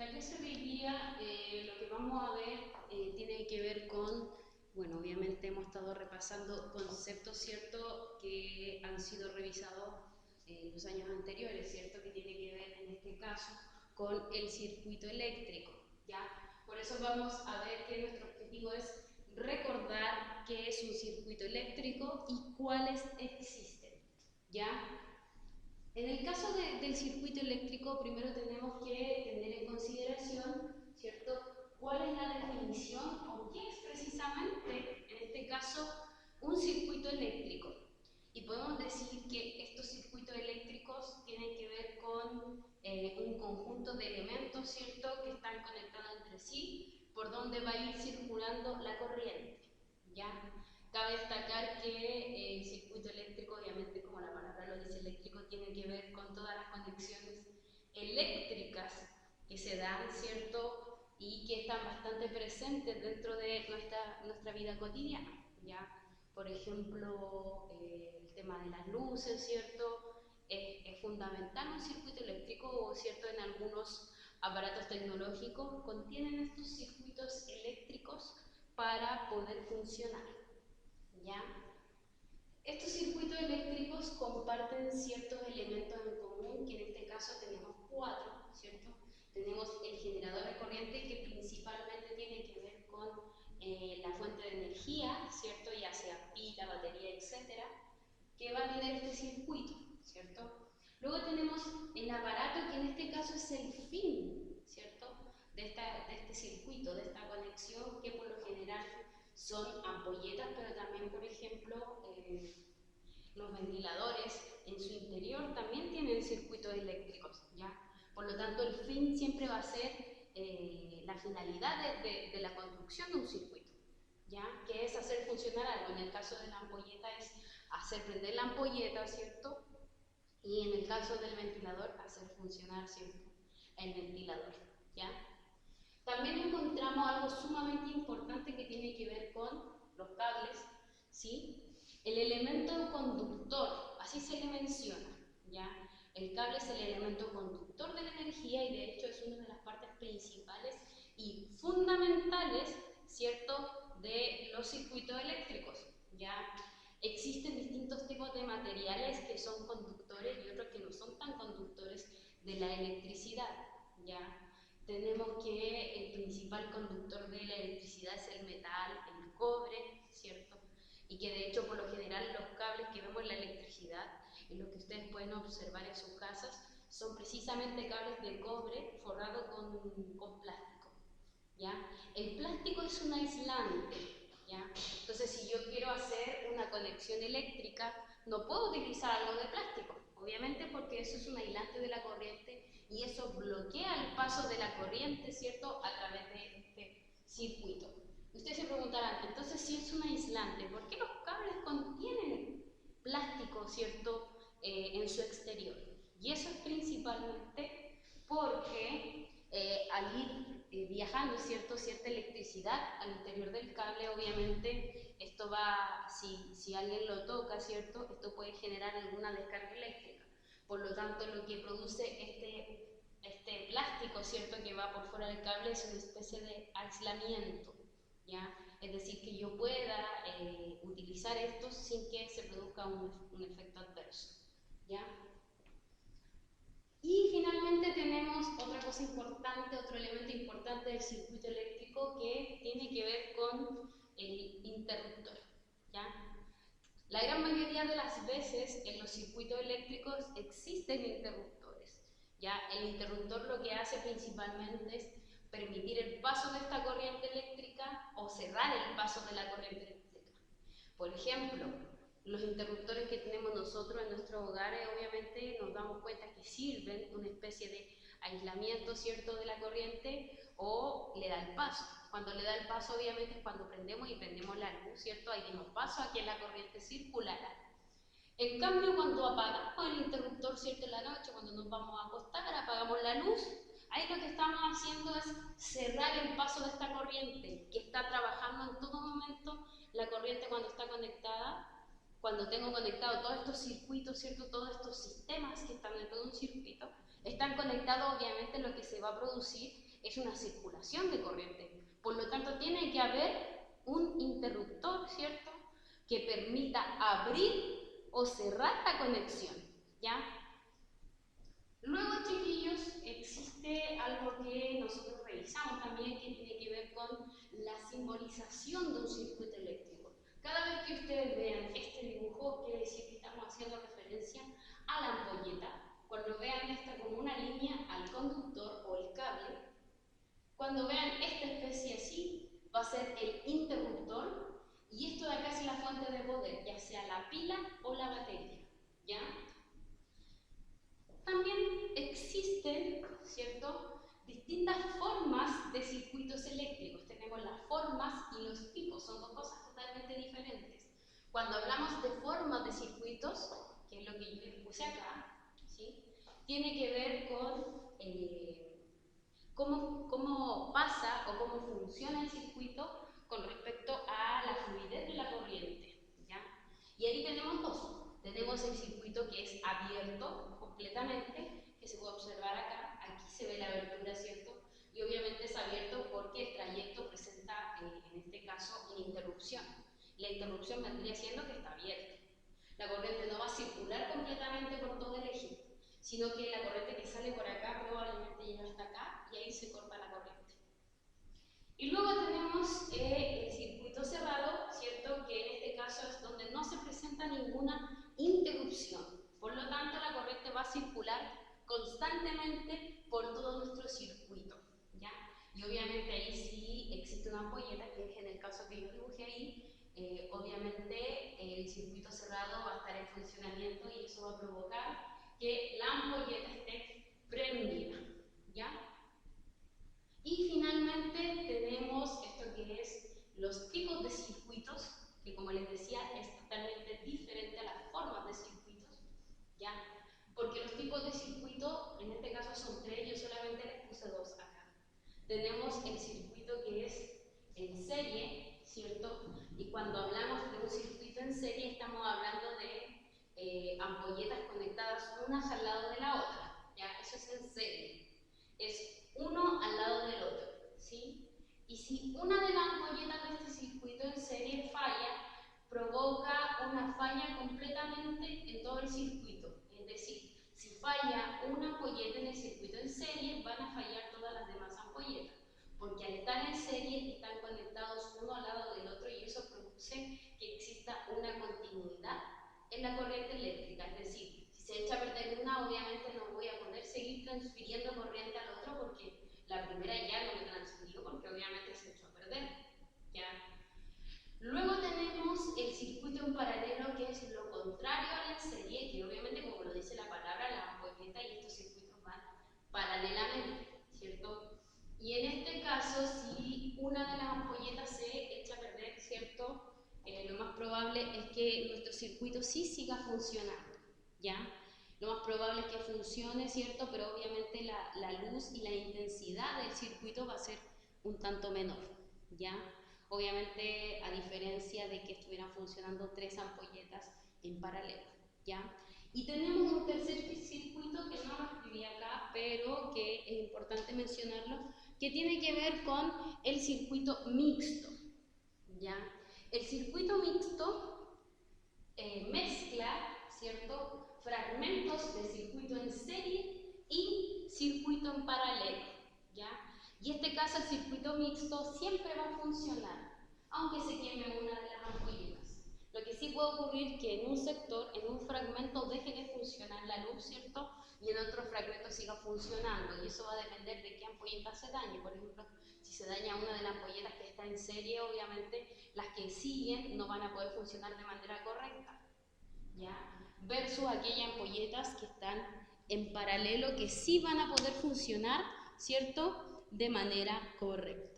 la clase de hoy día lo que vamos a ver tiene que ver con, bueno, obviamente hemos estado repasando conceptos, ¿cierto?, que han sido revisados en los años anteriores, ¿cierto?, que tiene que ver en este caso con el circuito eléctrico, ¿ya? Por eso vamos a ver que nuestro objetivo es recordar qué es un circuito eléctrico y cuáles existen, ¿ya? En el caso del circuito eléctrico, primero tenemos que tener en consideración, ¿cierto?, cuál es la definición o qué es precisamente, en este caso, un circuito eléctrico. Y podemos decir que estos circuitos eléctricos tienen que ver con un conjunto de elementos, ¿cierto?, que están conectados entre sí, por donde va a ir circulando la corriente, ¿ya? Cabe destacar que el circuito eléctrico, obviamente como la palabra lo dice, eléctrico, tiene que ver con todas las conexiones eléctricas que se dan, ¿cierto?, y que están bastante presentes dentro de nuestra vida cotidiana, ¿ya? Por ejemplo, el tema de las luces, ¿cierto? Es fundamental un circuito eléctrico, ¿cierto? En algunos aparatos tecnológicos contienen estos circuitos eléctricos para poder funcionar, ¿ya? Estos circuitos eléctricos comparten ciertos elementos en común, que en este caso tenemos cuatro, ¿cierto? Tenemos el generador de corriente, que principalmente tiene que ver con la fuente de energía, ¿cierto?, ya sea pila, batería, etcétera, que va a tener este circuito, ¿cierto? Luego tenemos el aparato, que en este caso es el fin, ¿cierto?, de este circuito, de esta conexión, que por lo general son ampolletas, pero también, por ejemplo, los ventiladores en su interior también tienen circuitos eléctricos, ¿ya? Por lo tanto, el fin siempre va a ser la finalidad de la construcción de un circuito, ¿ya? Que es hacer funcionar algo. En el caso de la ampolleta es hacer prender la ampolleta, ¿cierto? Y en el caso del ventilador, hacer funcionar, ¿cierto?, el ventilador, ¿ya? También encontramos algo sumamente importante que tiene que ver con los cables, ¿sí? El elemento conductor, así se le menciona, ¿ya? El cable es el elemento conductor de la energía y de hecho es una de las partes principales y fundamentales, ¿cierto?, de los circuitos eléctricos, ¿ya? Existen distintos tipos de materiales que son conductores y otros que no son tan conductores de la electricidad, ¿ya? Tenemos que el principal conductor de la electricidad es el metal, el cobre, ¿cierto? Y que de hecho por lo general los cables que vemos en la electricidad y los que ustedes pueden observar en sus casas son precisamente cables de cobre forrado con plástico, ¿ya? El plástico es un aislante, ¿ya? Entonces si yo quiero hacer una conexión eléctrica no puedo utilizar algo de plástico, obviamente, porque eso es un aislante de la corriente y eso bloquea el paso de la corriente, ¿cierto?, a través de este circuito. Ustedes se preguntarán, entonces si es un aislante, ¿por qué los cables contienen plástico, ¿cierto?, en su exterior? Y eso es principalmente porque al ir viajando, ¿cierto?, cierta electricidad al interior del cable, obviamente esto va, si alguien lo toca, ¿cierto?, esto puede generar alguna descarga eléctrica. Por lo tanto, lo que produce este plástico, ¿cierto?, que va por fuera del cable es una especie de aislamiento, ¿ya? Es decir, que yo pueda utilizar esto sin que se produzca un efecto adverso, ¿ya? Y finalmente tenemos otra cosa importante, otro elemento importante del circuito eléctrico que tiene que ver con el interruptor, ¿ya? La gran mayoría de las veces en los circuitos eléctricos existen interruptores, ¿ya? El interruptor lo que hace principalmente es permitir el paso de esta corriente eléctrica o cerrar el paso de la corriente eléctrica. Por ejemplo, los interruptores que tenemos nosotros en nuestros hogares, obviamente nos damos cuenta que sirven una especie de aislamiento, ¿cierto?, de la corriente, o le da el paso. Cuando le da el paso, obviamente, es cuando prendemos la luz, ¿cierto? Ahí dimos paso a que la corriente circulara. En cambio, cuando apagamos el interruptor, ¿cierto?, en la noche, cuando nos vamos a acostar, apagamos la luz, ahí lo que estamos haciendo es cerrar el paso de esta corriente, que está trabajando en todo momento. La corriente, cuando está conectada, cuando tengo conectado todos estos circuitos, ¿cierto?, todos estos sistemas que están dentro de un circuito, están conectados, obviamente lo que se va a producir es una circulación de corriente. Por lo tanto, tiene que haber un interruptor, ¿cierto?, que permita abrir o cerrar la conexión, ¿ya? Luego, chiquillos, existe algo que nosotros revisamos también que tiene que ver con la simbolización de un circuito eléctrico. Cada vez que ustedes vean este dibujo, quiere decir que estamos haciendo referencia a la ampolleta. Cuando vean esta como una línea al conductor o el cable, cuando vean esta especie así, va a ser el interruptor, y esto de acá es la fuente de poder, ya sea la pila o la batería, ¿ya? También existen, ¿cierto?, distintas formas de circuitos eléctricos. Tenemos las formas y los tipos, son dos cosas totalmente diferentes. Cuando hablamos de formas de circuitos, que es lo que yo les puse acá, ¿sí?, tiene que ver con cómo pasa o cómo funciona el circuito con respecto a la fluidez de la corriente, ¿ya? Y ahí tenemos dos. Tenemos el circuito que es abierto completamente, que se puede observar acá. Aquí se ve la abertura, ¿cierto? Y obviamente es abierto porque el trayecto presenta, en este caso, una interrupción. La interrupción vendría siendo que está abierto. La corriente no va a circular completamente por todo el eje, sino que la corriente que sale por acá probablemente llega hasta acá y ahí se corta la corriente. Y luego tenemos el circuito cerrado, ¿cierto?, que en este caso es donde no se presenta ninguna interrupción. Por lo tanto, la corriente va a circular constantemente por todo nuestro circuito, ¿ya? Y obviamente ahí sí existe una ampolleta, que es en el caso que yo dibujé ahí. Obviamente el circuito cerrado va a estar en funcionamiento y eso va a provocar que la ampolleta esté prendida, ¿ya? Y finalmente tenemos esto que es los tipos de circuitos, que como les decía es totalmente diferente a las formas de circuitos, ¿ya? Porque los tipos de circuito, en este caso son tres, yo solamente les puse dos acá. Tenemos el circuito que es en serie, ¿cierto? Y cuando hablamos de un circuito en serie estamos hablando de ampolletas conectadas unas al lado de la otra, ¿ya? Eso es en serie. Es uno al lado del otro, ¿sí? Y si una de las ampolletas de este circuito en serie falla, provoca una falla completamente en todo el circuito. Es decir, si falla una ampolleta en el circuito en serie, van a fallar todas las demás ampolletas, porque al estar en serie están conectados uno al lado del otro y eso produce que exista una continuidad en la corriente eléctrica. Es decir, si se echa a perder una, obviamente no voy a poder seguir transfiriendo corriente al otro porque la primera ya no me transfirió porque obviamente se echó a perder, ¿ya? Luego tenemos el circuito en paralelo, que es lo contrario a la en serie, que obviamente, como lo dice la palabra, la ampolleta y estos circuitos van paralelamente, ¿cierto? Y en este caso, si una de las ampolletas se echa a perder, ¿cierto?, lo más probable es que nuestro circuito sí siga funcionando, ¿ya? Lo más probable es que funcione, ¿cierto? Pero obviamente la luz y la intensidad del circuito va a ser un tanto menor, ¿ya? Obviamente, a diferencia de que estuvieran funcionando tres ampolletas en paralelo, ¿ya? Y tenemos un tercer circuito que no lo escribí acá, pero que es importante mencionarlo, que tiene que ver con el circuito mixto, ¿ya? El circuito mixto mezcla, ¿cierto?, fragmentos de circuito en serie y circuito en paralelo, ¿ya? Y en este caso el circuito mixto siempre va a funcionar, aunque se queme una de las ampolletas. Lo que sí puede ocurrir es que en un sector, en un fragmento, deje de funcionar la luz, ¿cierto?, y en otro fragmento siga funcionando, y eso va a depender de qué ampolleta se dañe. Por ejemplo, si se daña una de las ampolletas que está en serie, obviamente las que siguen no van a poder funcionar de manera correcta, ¿ya? Versus aquellas ampolletas que están en paralelo, que sí van a poder funcionar, ¿cierto?, de manera correcta.